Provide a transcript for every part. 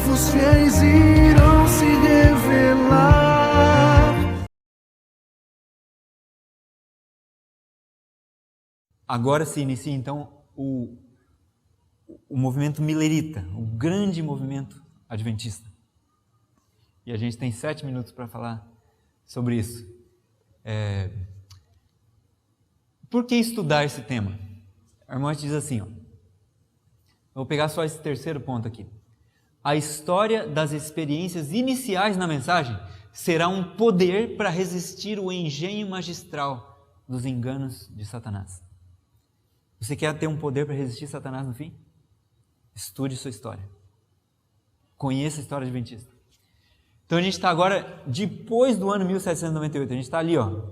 servos fiéis irão se revelar. Agora se inicia então o movimento milerita, o grande movimento adventista. E a gente tem 7 minutos para falar sobre isso. Por que estudar esse tema? A irmã diz assim, ó, vou pegar só esse terceiro ponto aqui. A história das experiências iniciais na mensagem será um poder para resistir o engenho magistral dos enganos de Satanás. Você quer ter um poder para resistir Satanás no fim? Estude sua história. Conheça a história adventista. Então a gente está agora, depois do ano 1798, a gente está ali, ó,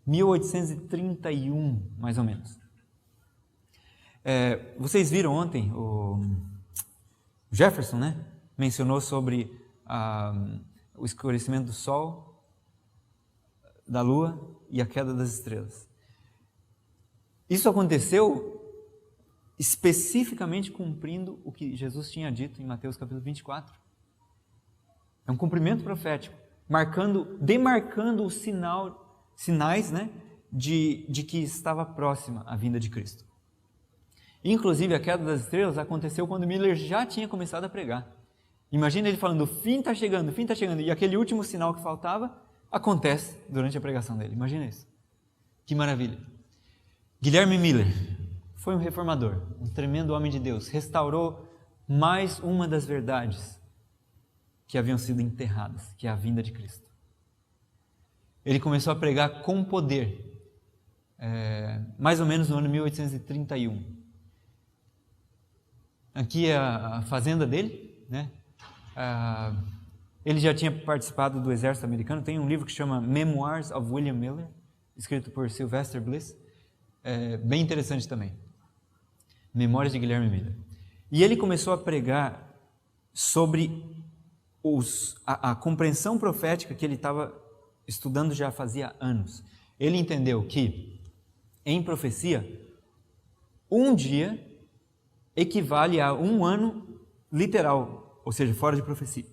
1831, mais ou menos. Vocês viram ontem, o Jefferson, né, mencionou sobre o escurecimento do Sol, da Lua e a queda das estrelas. Isso aconteceu especificamente cumprindo o que Jesus tinha dito em Mateus capítulo 24. É um cumprimento profético, demarcando os sinais, né, de que estava próxima a vinda de Cristo. Inclusive, a queda das estrelas aconteceu quando Miller já tinha começado a pregar. Imagina ele falando, o fim está chegando, e aquele último sinal que faltava acontece durante a pregação dele. Imagina isso. Que maravilha. Guilherme Miller foi um reformador, um tremendo homem de Deus, restaurou mais uma das verdades que haviam sido enterradas, que é a vinda de Cristo. Ele começou a pregar com poder, mais ou menos no ano 1831. Aqui é a fazenda dele, né? Ele já tinha participado do exército americano, tem um livro que chama Memoirs of William Miller, escrito por Sylvester Bliss, bem interessante também. Memórias de Guilherme Miller. E ele começou a pregar sobre a compreensão profética que ele estava estudando já fazia anos. Ele entendeu que, em profecia, um dia equivale a um ano literal, ou seja, fora de profecia.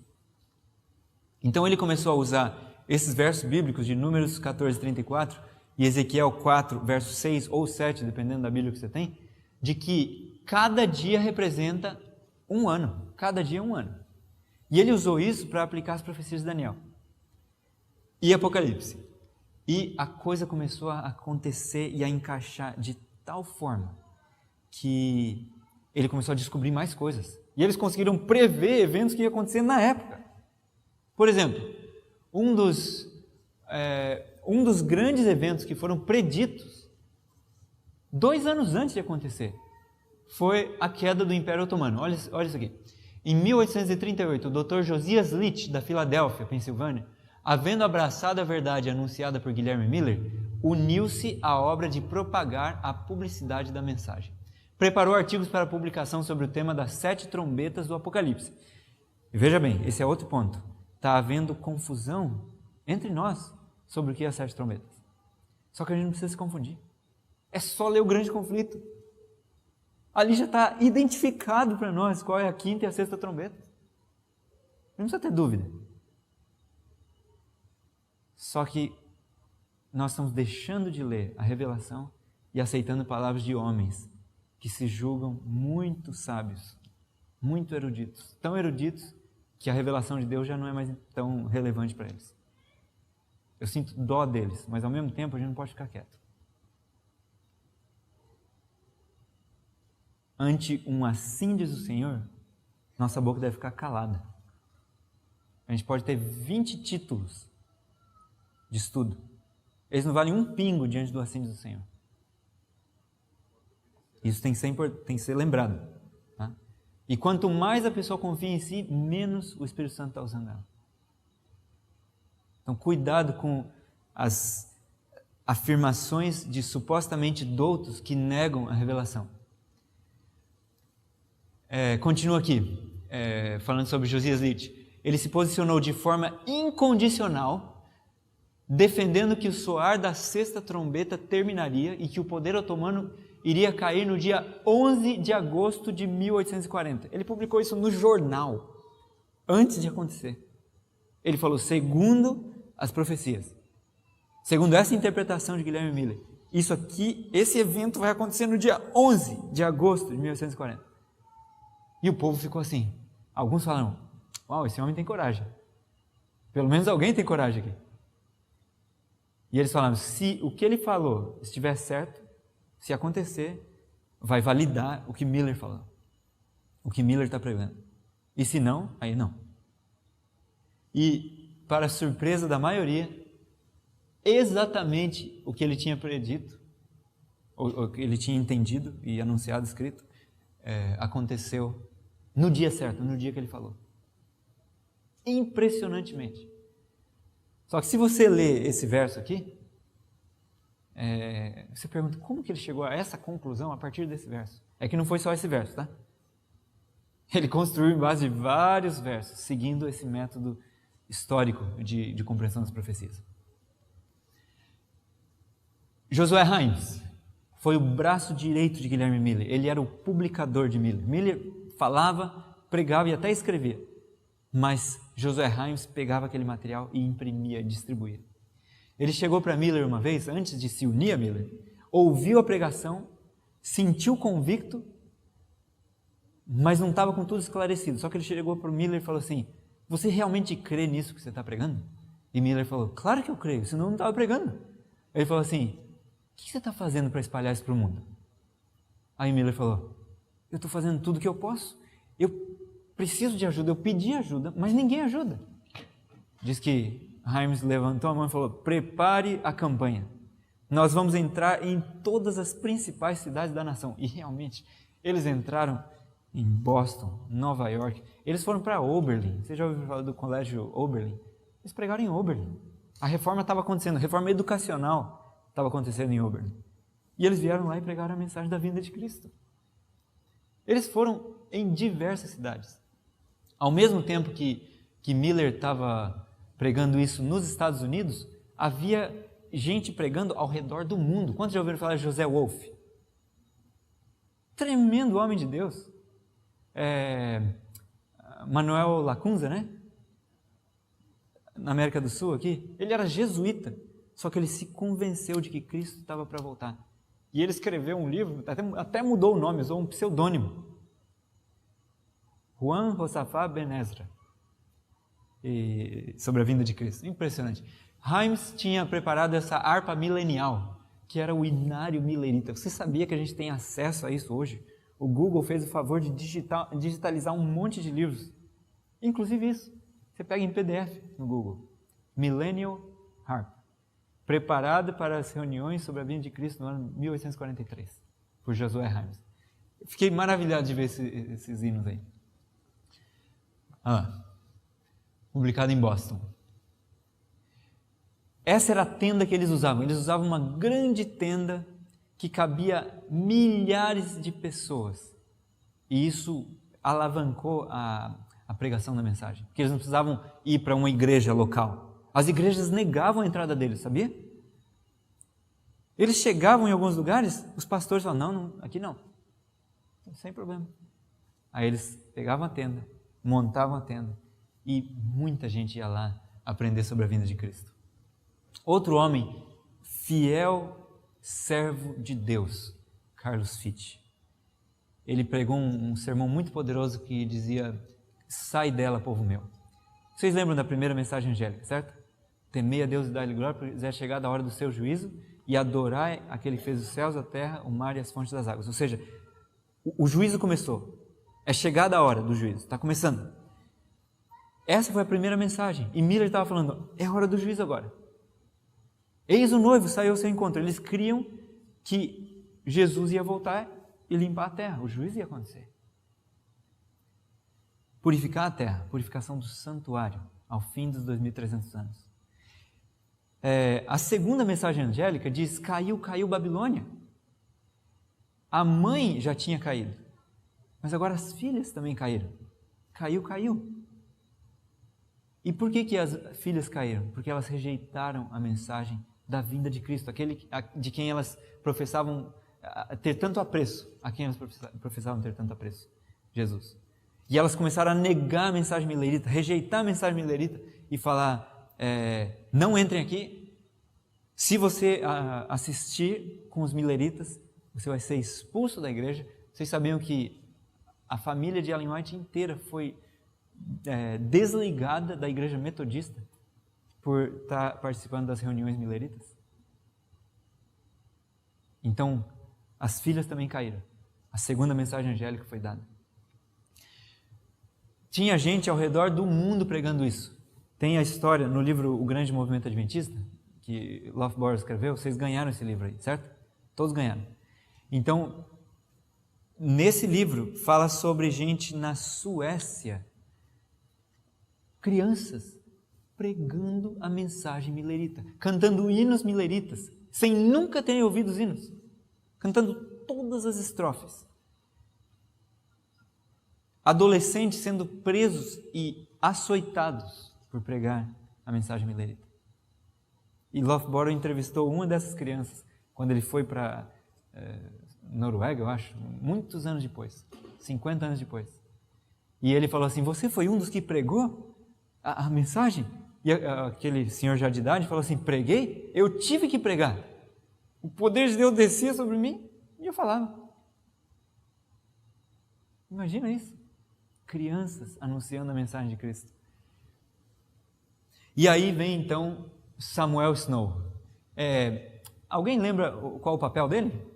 Então ele começou a usar esses versos bíblicos de Números 14, 34 e Ezequiel 4, verso 6 ou 7, dependendo da Bíblia que você tem, de que cada dia representa um ano. Cada dia é um ano. E ele usou isso para aplicar as profecias de Daniel e Apocalipse. E a coisa começou a acontecer e a encaixar de tal forma que ele começou a descobrir mais coisas. E eles conseguiram prever eventos que iam acontecer na época. Por exemplo, um dos grandes eventos que foram preditos 2 anos antes de acontecer foi a queda do Império Otomano. Olha isso aqui. Em 1838, o Dr. Josias Litch, da Filadélfia, Pensilvânia, havendo abraçado a verdade anunciada por Guilherme Miller, uniu-se à obra de propagar a publicidade da mensagem. Preparou artigos para publicação sobre o tema das 7 trombetas do Apocalipse. E veja bem, esse é outro ponto. Está havendo confusão entre nós sobre o que é as 7 trombetas. Só que a gente não precisa se confundir. É só ler o grande conflito. Ali já está identificado para nós qual é a 5ª e a 6ª trombeta. Não precisa ter dúvida. Só que nós estamos deixando de ler a revelação e aceitando palavras de homens que se julgam muito sábios, muito eruditos, tão eruditos que a revelação de Deus já não é mais tão relevante para eles. Eu sinto dó deles, mas ao mesmo tempo a gente não pode ficar quieto. Ante um assim diz o Senhor, nossa boca deve ficar calada. A gente pode ter 20 títulos de estudo. Eles não valem um pingo diante do assim diz o Senhor. Isso tem que ser lembrado. Tá? E quanto mais a pessoa confia em si, menos o Espírito Santo está usando ela. Então, cuidado com as afirmações de supostamente doutos que negam a revelação. Continua aqui, falando sobre Josias Litch. Ele se posicionou de forma incondicional, defendendo que o soar da 6ª trombeta terminaria e que o poder otomano iria cair no dia 11 de agosto de 1840. Ele publicou isso no jornal. antes de acontecer. Ele falou, segundo as profecias. Segundo essa interpretação de Guilherme Miller. Isso aqui, esse evento vai acontecer no dia 11 de agosto de 1840. E o povo ficou assim. Alguns falaram, uau, esse homem tem coragem. Pelo menos alguém tem coragem aqui. E eles falaram, se o que ele falou estiver certo, se acontecer, vai validar o que Miller falou. O que Miller está pregando. E se não, aí não. E, para a surpresa da maioria, exatamente o que ele tinha predito, ou que ele tinha entendido e anunciado, escrito, aconteceu no dia certo, no dia que ele falou. Impressionantemente. Só que se você ler esse verso aqui, você pergunta, como que ele chegou a essa conclusão a partir desse verso? É que não foi só esse verso, tá? Ele construiu em base de vários versos, seguindo esse método histórico de compreensão das profecias. Josué Himes foi o braço direito de Guilherme Miller. Ele era o publicador de Miller. Miller falava, pregava e até escrevia. Mas Josué Himes pegava aquele material e imprimia e distribuía. Ele chegou para Miller uma vez, antes de se unir a Miller, ouviu a pregação, sentiu convicto, mas não estava com tudo esclarecido. Só que ele chegou para o Miller e falou assim, você realmente crê nisso que você está pregando? E Miller falou, claro que eu creio, senão eu não estava pregando. Ele falou assim, o que você está fazendo para espalhar isso para o mundo? Aí Miller falou, eu estou fazendo tudo o que eu posso. Eu preciso de ajuda, eu pedi ajuda, mas ninguém ajuda. Diz que Himes levantou a mão e falou, prepare a campanha. Nós vamos entrar em todas as principais cidades da nação. E realmente, eles entraram em Boston, Nova York. Eles foram para Oberlin. Você já ouviu falar do colégio Oberlin? Eles pregaram em Oberlin. A reforma estava acontecendo, a reforma educacional estava acontecendo em Oberlin. E eles vieram lá e pregaram a mensagem da vinda de Cristo. Eles foram em diversas cidades. Ao mesmo tempo que Miller estava pregando isso nos Estados Unidos, havia gente pregando ao redor do mundo. Quantos já ouviram falar de José Wolff? Tremendo homem de Deus. Manuel Lacunza, né? Na América do Sul aqui, ele era jesuíta, só que ele se convenceu de que Cristo estava para voltar. E ele escreveu um livro, até mudou o nome, usou um pseudônimo. Juan Josafá Ben Ezra, sobre a vinda de Cristo. Impressionante. Himes tinha preparado essa harpa milenial, que era o inário milerita. Você sabia que a gente tem acesso a isso hoje? O Google fez o favor de digitalizar um monte de livros, inclusive isso. Você pega em PDF no Google. Millennial Harp, preparado para as reuniões sobre a vinda de Cristo no ano 1843, por Josué Himes. Fiquei maravilhado de ver esses hinos aí. Publicado em Boston. Essa era a tenda que eles usavam. Eles usavam uma grande tenda que cabia milhares de pessoas. E isso alavancou a pregação da mensagem. Porque eles não precisavam ir para uma igreja local. As igrejas negavam a entrada deles, sabia? Eles chegavam em alguns lugares, os pastores falavam, não, aqui não. Sem problema. Aí eles pegavam a tenda, montavam a tenda e muita gente ia lá aprender sobre a vinda de Cristo. Outro homem, fiel servo de Deus, Carlos Fitch. Ele pregou um sermão muito poderoso que dizia, sai dela, povo meu. Vocês lembram da primeira mensagem angélica, certo? Temei a Deus e dai-lhe glória, pois é chegada a hora do seu juízo, e adorai aquele que fez os céus, a terra, o mar e as fontes das águas. Ou seja, o juízo começou. É chegada a hora do juízo, está começando. Essa foi a primeira mensagem. E Miller estava falando, é a hora do juízo agora. Eis o noivo, saiu ao seu encontro. Eles criam que Jesus ia voltar e limpar a terra. O juízo ia acontecer. Purificar a terra, purificação do santuário, ao fim dos 2.300 anos. A segunda mensagem angélica diz, caiu Babilônia. A mãe já tinha caído, mas agora as filhas também caíram. Caiu. E por que as filhas caíram? Porque elas rejeitaram a mensagem da vinda de Cristo, aquele de quem elas professavam ter tanto apreço, a quem elas professavam ter tanto apreço, Jesus. E elas começaram a negar a mensagem milerita, rejeitar a mensagem milerita e falar, não entrem aqui. Se você assistir com os mileritas, você vai ser expulso da igreja. Vocês sabiam que a família de Ellen White inteira foi desligada da igreja metodista por estar participando das reuniões mileritas? Então, as filhas também caíram. A segunda mensagem angélica foi dada. Tinha gente ao redor do mundo pregando isso. Tem a história no livro O Grande Movimento Adventista, que Loveborg escreveu. Vocês ganharam esse livro aí, certo? Todos ganharam. Então, nesse livro, fala sobre gente na Suécia, crianças pregando a mensagem milerita, cantando hinos mileritas, sem nunca terem ouvido os hinos, cantando todas as estrofes. Adolescentes sendo presos e açoitados por pregar a mensagem milerita. E Loveborg entrevistou uma dessas crianças quando ele foi para Noruega, eu acho, muitos anos depois, 50 anos depois. E ele falou assim, você foi um dos que pregou a mensagem? E aquele senhor já de idade falou assim, preguei? Eu tive que pregar. O poder de Deus descia sobre mim e eu falava. Imagina isso. Crianças anunciando a mensagem de Cristo. E aí vem então Samuel Snow. Alguém lembra qual o papel dele?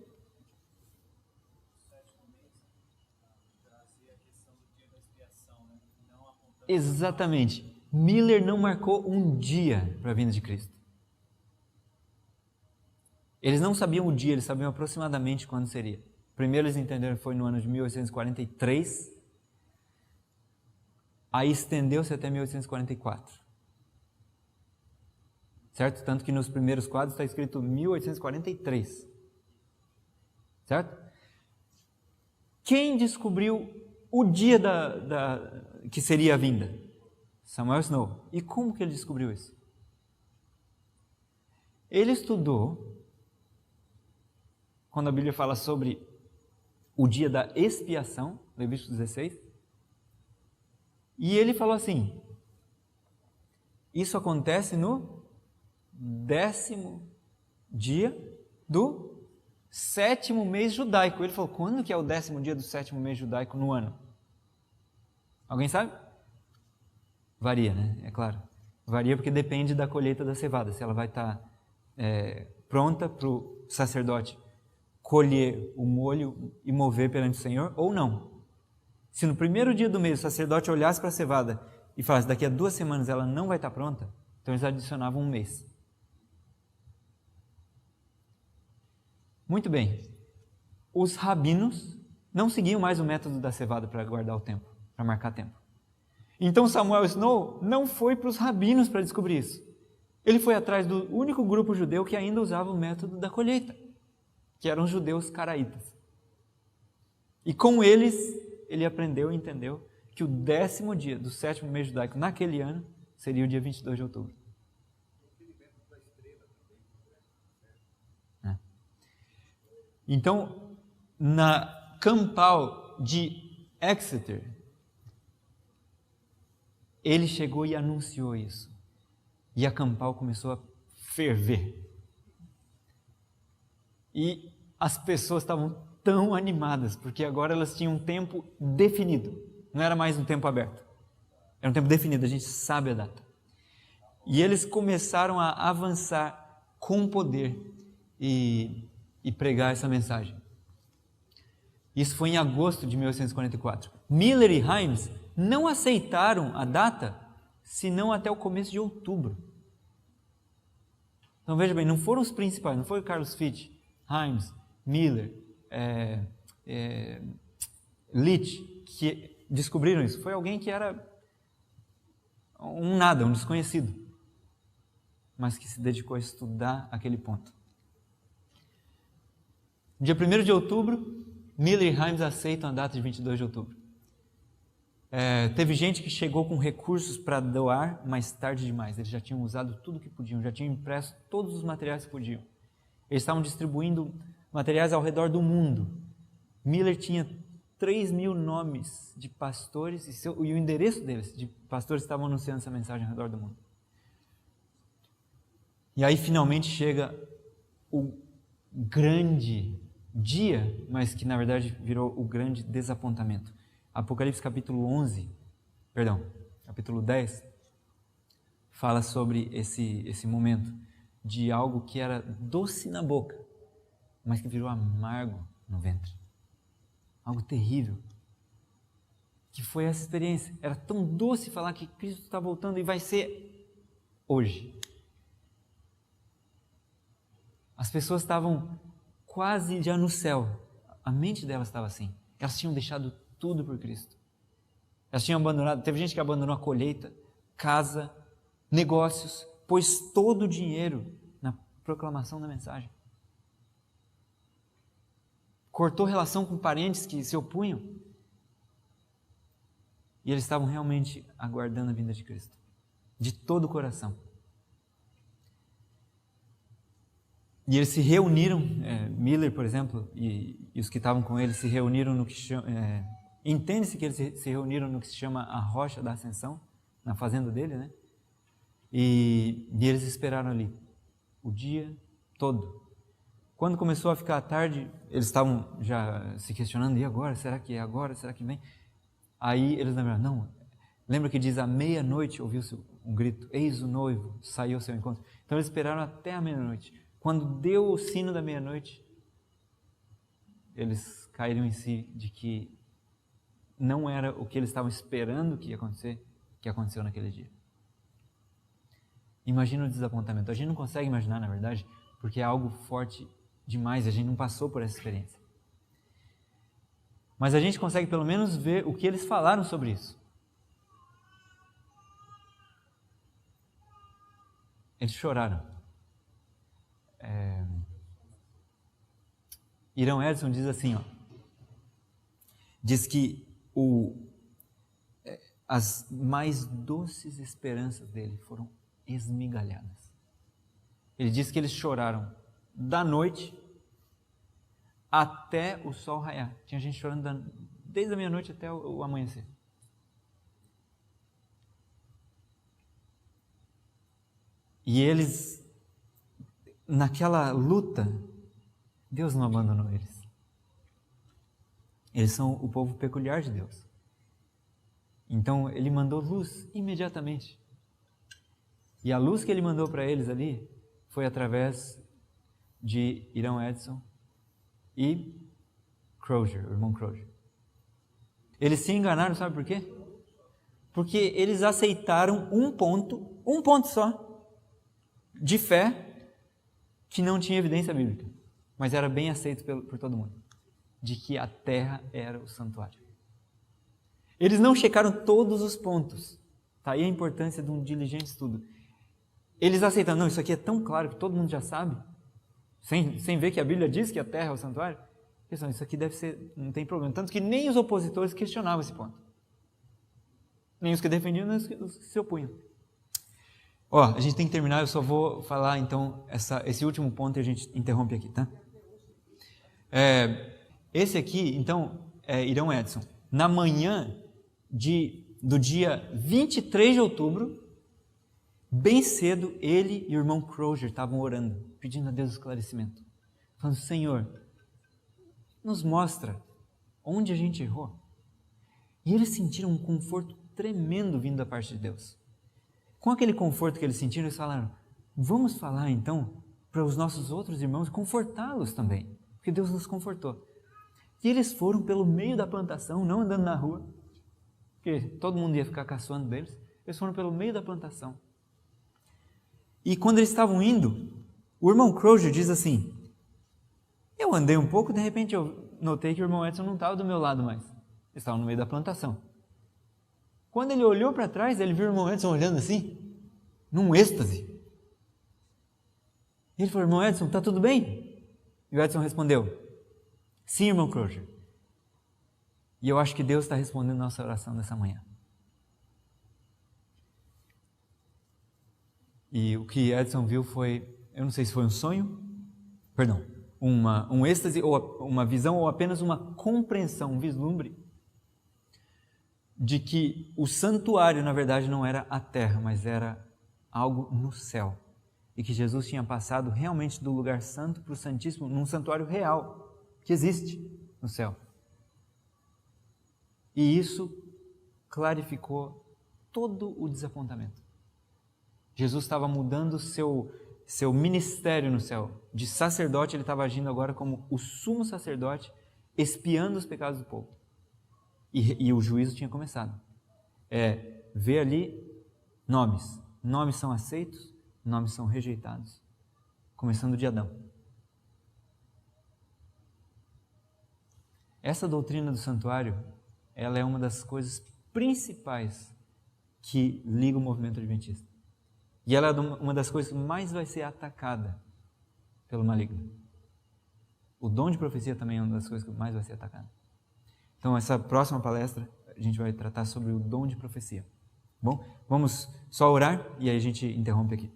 Exatamente. Miller não marcou um dia para a vinda de Cristo. Eles não sabiam o dia, eles sabiam aproximadamente quando seria. Primeiro eles entenderam que foi no ano de 1843, aí estendeu-se até 1844. Certo? Tanto que nos primeiros quadros está escrito 1843. Certo? Quem descobriu o dia que seria a vinda? Samuel Snow. E como que ele descobriu isso? Ele estudou, quando a Bíblia fala sobre o dia da expiação, Levítico 16, e ele falou assim, isso acontece no 10º dia do 7º mês judaico. Ele falou, quando que é o 10º dia do 7º mês judaico no ano? Alguém sabe? Varia, né? É claro. Varia porque depende da colheita da cevada, se ela vai estar pronta para o sacerdote colher o molho e mover perante o Senhor ou não. Se no primeiro dia do mês o sacerdote olhasse para a cevada e falasse, daqui a 2 semanas ela não vai estar pronta, então eles adicionavam 1 mês. Muito bem. Os rabinos não seguiam mais o método da cevada para guardar o tempo, para marcar tempo. Então Samuel Snow não foi para os rabinos para descobrir isso. Ele foi atrás do único grupo judeu que ainda usava o método da colheita, que eram os judeus caraítas. E com eles, ele aprendeu e entendeu que o 10º dia do 7º mês judaico naquele ano seria o dia 22 de outubro. Então, na campal de Exeter, ele chegou e anunciou isso. E a campal começou a ferver. E as pessoas estavam tão animadas, porque agora elas tinham um tempo definido. Não era mais um tempo aberto. Era um tempo definido, a gente sabe a data. E eles começaram a avançar com poder e pregar essa mensagem. Isso foi em agosto de 1844. Miller e Himes não aceitaram a data, senão até o começo de outubro. Então veja bem, não foram os principais, não foi o Carlos Fitch, Himes, Miller, Leach, que descobriram isso. Foi alguém que era um desconhecido, mas que se dedicou a estudar aquele ponto. Dia 1º de outubro, Miller e Himes aceitam a data de 22 de outubro. Teve gente que chegou com recursos para doar, mas tarde demais. Eles já tinham usado tudo que podiam, já tinham impresso todos os materiais que podiam. Eles estavam distribuindo materiais ao redor do mundo. Miller tinha 3.000 nomes de pastores e o endereço deles, de pastores que estavam anunciando essa mensagem ao redor do mundo. E aí finalmente chega o grande dia, mas que na verdade virou o grande desapontamento. Apocalipse capítulo 10, fala sobre esse momento de algo que era doce na boca, mas que virou amargo no ventre. Algo terrível. Que foi essa experiência. Era tão doce falar que Cristo está voltando e vai ser hoje. As pessoas estavam quase já no céu. A mente delas estava assim. Elas tinham deixado tudo por Cristo. Elas tinham abandonado. Teve gente que abandonou a colheita, casa, negócios, pôs todo o dinheiro na proclamação da mensagem. Cortou relação com parentes que se opunham. E eles estavam realmente aguardando a vinda de Cristo. De todo o coração. E eles se reuniram, Miller, por exemplo, e os que estavam com ele se reuniram no que chama... entende-se que eles se reuniram no que se chama a Rocha da Ascensão, na fazenda dele, né? E eles esperaram ali o dia todo. Quando começou a ficar tarde, eles estavam já se questionando, e agora? Será que é agora? Será que vem? Aí eles lembraram, não, lembra que diz, à meia-noite ouviu-se um grito, eis o noivo, saiu ao seu encontro. Então eles esperaram até a meia-noite. Quando deu o sino da meia-noite, eles caíram em si de que não era o que eles estavam esperando que ia acontecer, que aconteceu naquele dia. Imagina o desapontamento. A gente não consegue imaginar, na verdade, porque é algo forte demais, a gente não passou por essa experiência. Mas a gente consegue pelo menos ver o que eles falaram sobre isso. Eles choraram. Irão Edson diz assim, diz que as mais doces esperanças dele foram esmigalhadas. Ele diz que eles choraram da noite até o sol raiar. Tinha gente chorando desde a meia-noite até o amanhecer. E eles, naquela luta, Deus não abandonou eles. Eles são o povo peculiar de Deus. Então, Ele mandou luz imediatamente. E a luz que Ele mandou para eles ali foi através de Irão Edson e Crozier, o irmão Crozier. Eles se enganaram, sabe por quê? Porque eles aceitaram um ponto só, de fé, que não tinha evidência bíblica, mas era bem aceito por todo mundo, de que a terra era o santuário. Eles não checaram todos os pontos. Está aí a importância de um diligente estudo. Eles aceitaram, não, isso aqui é tão claro que todo mundo já sabe, sem ver que a Bíblia diz que a terra é o santuário. Pensam, isso aqui deve ser, não tem problema. Tanto que nem os opositores questionavam esse ponto. Nem os que defendiam, nem os que se opunham. A gente tem que terminar, eu só vou falar então esse último ponto e a gente interrompe aqui, tá? Esse aqui, então, é Irão Edson. Na manhã do dia 23 de outubro, bem cedo, ele e o irmão Crozier estavam orando, pedindo a Deus esclarecimento. Falando, Senhor, nos mostra onde a gente errou. E eles sentiram um conforto tremendo vindo da parte de Deus. Com aquele conforto que eles sentiram, eles falaram, vamos falar então para os nossos outros irmãos, confortá-los também, porque Deus nos confortou. E eles foram pelo meio da plantação, não andando na rua, porque todo mundo ia ficar caçoando deles, eles foram pelo meio da plantação. E quando eles estavam indo, o irmão Crozier diz assim, eu andei um pouco, de repente eu notei que o irmão Edson não estava do meu lado mais, eles estavam no meio da plantação. Quando ele olhou para trás, ele viu o irmão Edson olhando assim, num êxtase. E ele falou, irmão Edson, está tudo bem? E o Edson respondeu, sim, irmão Crozier. E eu acho que Deus está respondendo a nossa oração nessa manhã. E o que Edson viu foi, eu não sei se foi um sonho, um êxtase, ou uma visão, ou apenas uma compreensão, um vislumbre de que o santuário, na verdade, não era a terra, mas era algo no céu. E que Jesus tinha passado realmente do lugar santo para o Santíssimo, num santuário real, que existe no céu. E isso clarificou todo o desapontamento. Jesus estava mudando seu ministério no céu. De sacerdote, ele estava agindo agora como o sumo sacerdote, espiando os pecados do povo. E o juízo tinha começado. Ver ali nomes. Nomes são aceitos, nomes são rejeitados. Começando de Adão. Essa doutrina do santuário, ela é uma das coisas principais que liga o movimento adventista. E ela é uma das coisas que mais vai ser atacada pelo maligno. O dom de profecia também é uma das coisas que mais vai ser atacada. Então, essa próxima palestra, a gente vai tratar sobre o dom de profecia. Bom, vamos só orar e aí a gente interrompe aqui.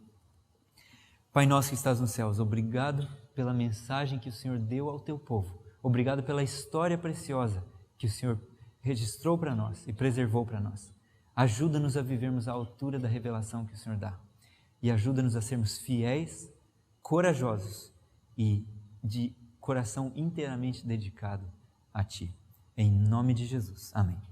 Pai nosso que estás nos céus, obrigado pela mensagem que o Senhor deu ao teu povo. Obrigado pela história preciosa que o Senhor registrou para nós e preservou para nós. Ajuda-nos a vivermos à altura da revelação que o Senhor dá. E ajuda-nos a sermos fiéis, corajosos e de coração inteiramente dedicado a Ti. Em nome de Jesus. Amém.